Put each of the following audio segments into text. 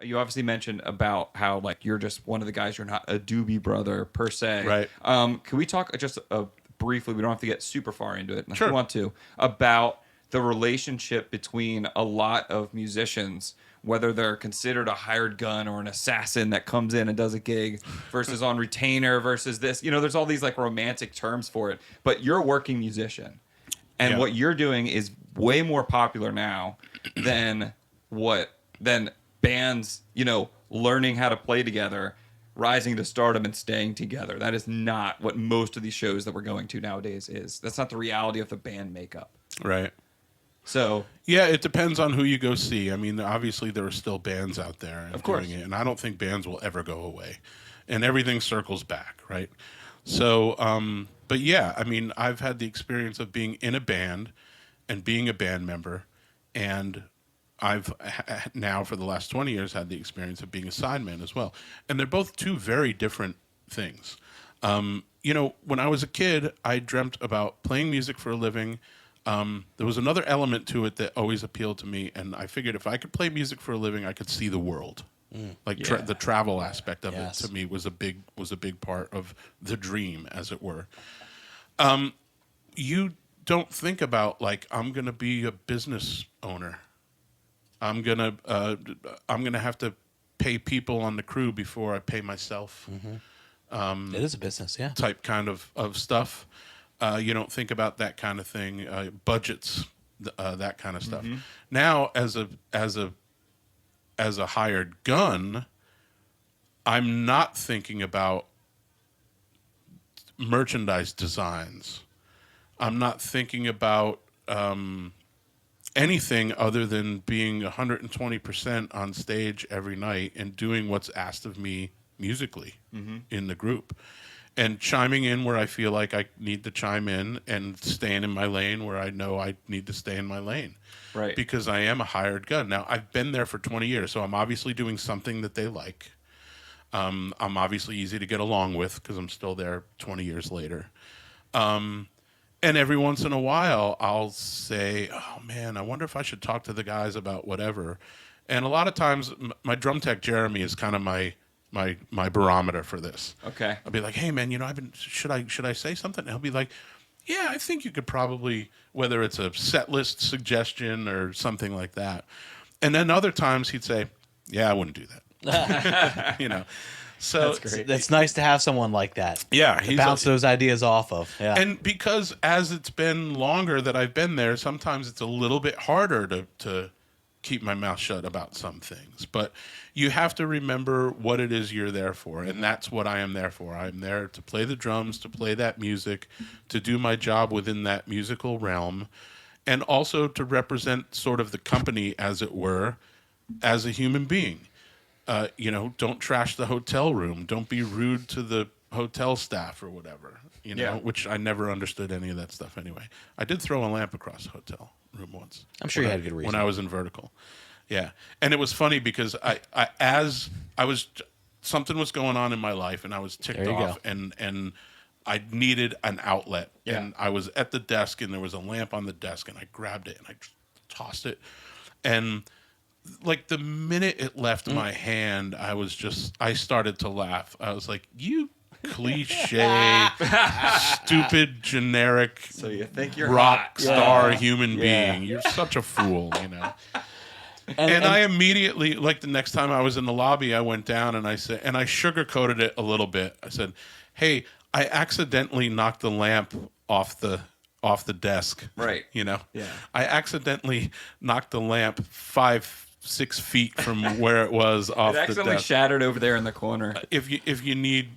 you obviously mentioned about how like you're just one of the guys. You're not a Doobie Brother per se. Right. Can we talk just briefly? We don't have to get super far into it, unless Sure. you want to, about the relationship between a lot of musicians, whether they're considered a hired gun or an assassin that comes in and does a gig, versus on retainer versus this. There's all these like romantic terms for it. But you're a working musician, and Yeah. what you're doing is way more popular now than than bands, learning how to play together, rising to stardom and staying together. That is not what most of these shows that we're going to nowadays is. That's not the reality of the band makeup. Right. So, Yeah, it depends on who you go see. I mean, obviously there are still bands out there Of course. doing it, and I don't think bands will ever go away, and everything circles back, right? So, but yeah, I mean, I've had the experience of being in a band and being a band member, and I've now for the last 20 years had the experience of being a sideman as well, and they're both two very different things. When I was a kid, I dreamt about playing music for a living. There was another element to it that always appealed to me, and I figured if I could play music for a living, I could see the world. Like Yeah. the travel aspect of Yes. it to me was a big part of the dream, as it were. You don't think about like I'm gonna be a business owner. I'm gonna have to pay people on the crew before I pay myself. It is a business, yeah. Type kind of stuff. You don't think about that kind of thing, budgets, that kind of stuff. Now, as a hired gun, I'm not thinking about merchandise designs. I'm not thinking about anything other than being 120% on stage every night and doing what's asked of me musically in the group. And chiming in where I feel like I need to chime in and staying in my lane where I know I need to stay in my lane. Right. Because I am a hired gun. Now, I've been there for 20 years, so I'm obviously doing something that they like. I'm obviously easy to get along with because I'm still there 20 years later. And every once in a while, I'll say, oh, man, I wonder if I should talk to the guys about whatever. And a lot of times, my drum tech, Jeremy, is kind of my barometer for this. Okay. I'll be like, hey man, should I say something? And he'll be like, yeah, I think you could probably, whether it's a set list suggestion or something like that. And then other times he'd say, yeah, I wouldn't do that. So That's great. It's nice to have someone like that. Yeah, To bounce those ideas off of. Yeah. And because as it's been longer that I've been there, sometimes it's a little bit harder to keep my mouth shut about some things. But you have to remember what it is you're there for, and that's what I am there for. I'm there to play the drums, to play that music, to do my job within that musical realm, and also to represent sort of the company, as it were, as a human being. Don't trash the hotel room. Don't be rude to the hotel staff or whatever, Yeah. which I never understood any of that stuff anyway. I did throw a lamp across the hotel room once. I'm sure you had a good reason. When I was in vertical. Yeah. And it was funny because something was going on in my life and I was ticked There you off go. and I needed an outlet. Yeah. And I was at the desk and there was a lamp on the desk and I grabbed it and I tossed it. And like the minute it left my hand, I started to laugh. I was like, you cliche, stupid, generic So you think you're rock hot. star Yeah. human Yeah. being. You're such a fool, And I immediately, like the next time I was in the lobby, I went down and I said, and I sugarcoated it a little bit. I said, hey, I accidentally knocked the lamp off the desk. Right. Yeah. I I accidentally knocked the lamp 5-6 feet from where it was off It the accidentally desk. shattered over there in the corner. If you need,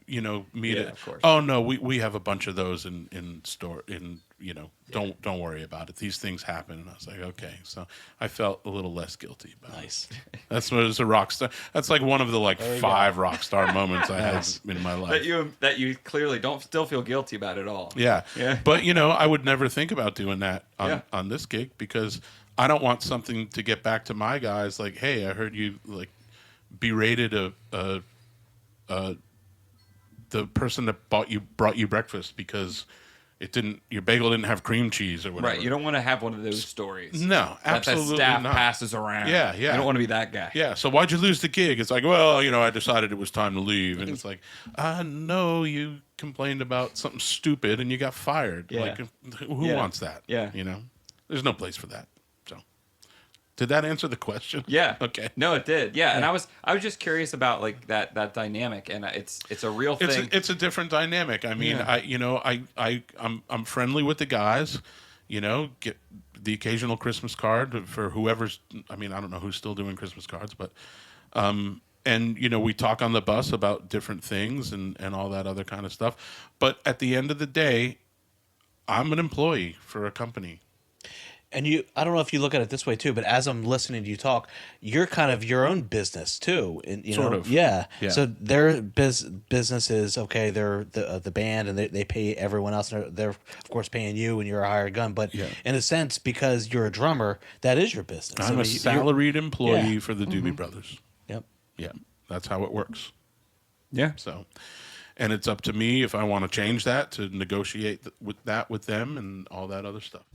me Yeah, to. of course. Oh no, we have a bunch of those in store. Don't worry about it. These things happen. And I was like, okay. So I felt a little less guilty about it. Nice. That's what is a rock star. That's like one of the you 5 rock star moments I had in my life. That you clearly don't still feel guilty about at all. Yeah. Yeah. But I would never think about doing that Yeah. on this gig because I don't want something to get back to my guys like, hey, I heard you like berated the person that brought you breakfast because Your bagel didn't have cream cheese or whatever. Right. You don't want to have one of those stories. No, absolutely that staff not. passes around. Yeah, yeah. You don't want to be that guy. Yeah, so why'd you lose the gig? It's like, well, I decided it was time to leave. And it's like, no, you complained about something stupid and you got fired. Yeah. Like, who wants that? Yeah. There's no place for that. So, did that answer the question? Yeah. Okay. No, it did. Yeah. And I was just curious about like that dynamic, and it's a real thing. It's a different dynamic. I mean, I'm friendly with the guys. Get the occasional Christmas card for whoever's. I mean, I don't know who's still doing Christmas cards, but and we talk on the bus about different things and all that other kind of stuff. But at the end of the day, I'm an employee for a company. And I don't know if you look at it this way too, but as I'm listening to you talk, you're kind of your own business too. And, Sort of. Yeah. Yeah. So their business is, okay, they're the band and they pay everyone else. And they're, of course, paying you and you're a hired gun. But in a sense, because you're a drummer, that is your business. I'm a salaried employee for the Mm-hmm. Doobie Brothers. Yep. Yeah, that's how it works. Yeah. So, and it's up to me if I want to change that to negotiate with them and all that other stuff.